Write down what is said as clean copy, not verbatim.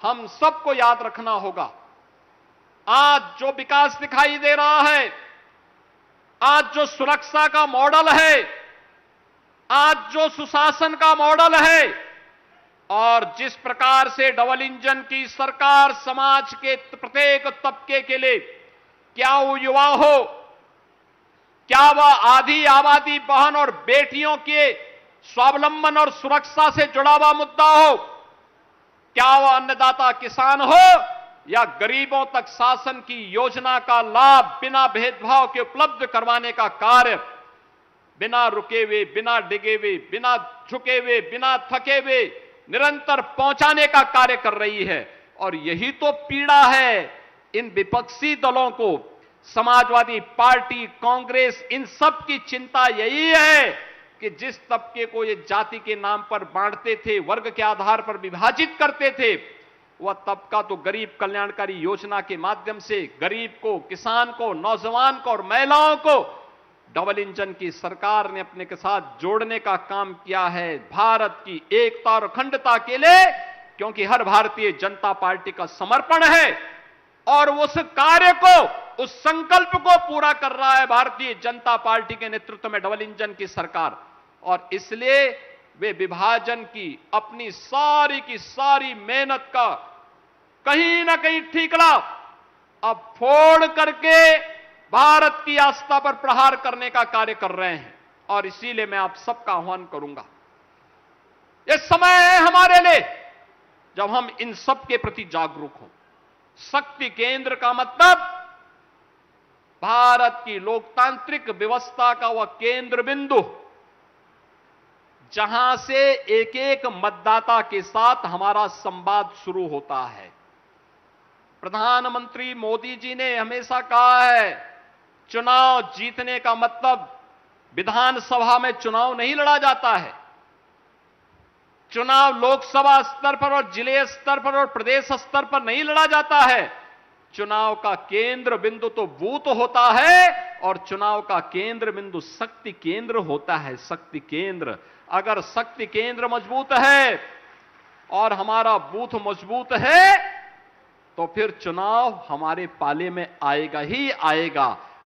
हम सबको याद रखना होगा। आज जो विकास दिखाई दे रहा है, आज जो सुरक्षा का मॉडल है, आज जो सुशासन का मॉडल है, और जिस प्रकार से डबल इंजन की सरकार समाज के प्रत्येक तबके के लिए, क्या वो युवा हो, क्या वह आधी आबादी बहन और बेटियों के स्वावलंबन और सुरक्षा से जुड़ा हुआ मुद्दा हो, क्या वह अन्नदाता किसान हो या गरीबों तक शासन की योजना का लाभ बिना भेदभाव के उपलब्ध करवाने का कार्य बिना रुके हुए, बिना डिगे हुए, बिना झुके हुए, बिना थके हुए निरंतर पहुंचाने का कार्य कर रही है। और यही तो पीड़ा है इन विपक्षी दलों को। समाजवादी पार्टी, कांग्रेस, इन सब की चिंता यही है कि जिस तबके को ये जाति के नाम पर बांटते थे, वर्ग के आधार पर विभाजित करते थे, वह तबका तो गरीब कल्याणकारी योजना के माध्यम से गरीब को, किसान को, नौजवान को और महिलाओं को डबल इंजन की सरकार ने अपने के साथ जोड़ने का काम किया है, भारत की एकता और अखंडता के लिए, क्योंकि हर भारतीय जनता पार्टी का समर्पण है और उस कार्य को, उस संकल्प को पूरा कर रहा है भारतीय जनता पार्टी के नेतृत्व में डबल इंजन की सरकार। और इसलिए वे विभाजन की अपनी सारी की सारी मेहनत का कहीं ना कहीं ठीकरा अब फोड़ करके भारत की आस्था पर प्रहार करने का कार्य कर रहे हैं। और इसीलिए मैं आप सबका आह्वान करूंगा, यह समय है हमारे लिए जब हम इन सब के प्रति जागरूक हों। शक्ति केंद्र का मतलब भारत की लोकतांत्रिक व्यवस्था का वह केंद्र बिंदु जहां से एक एक मतदाता के साथ हमारा संवाद शुरू होता है। प्रधानमंत्री मोदी जी ने हमेशा कहा है, चुनाव जीतने का मतलब विधानसभा में चुनाव नहीं लड़ा जाता है। चुनाव लोकसभा स्तर पर और जिले स्तर पर और प्रदेश स्तर पर नहीं लड़ा जाता है। चुनाव का केंद्र बिंदु तो बूथ होता है और चुनाव का केंद्र बिंदु शक्ति केंद्र होता है। शक्ति केंद्र, अगर शक्ति केंद्र मजबूत है और हमारा बूथ मजबूत है तो फिर चुनाव हमारे पाले में आएगा ही आएगा।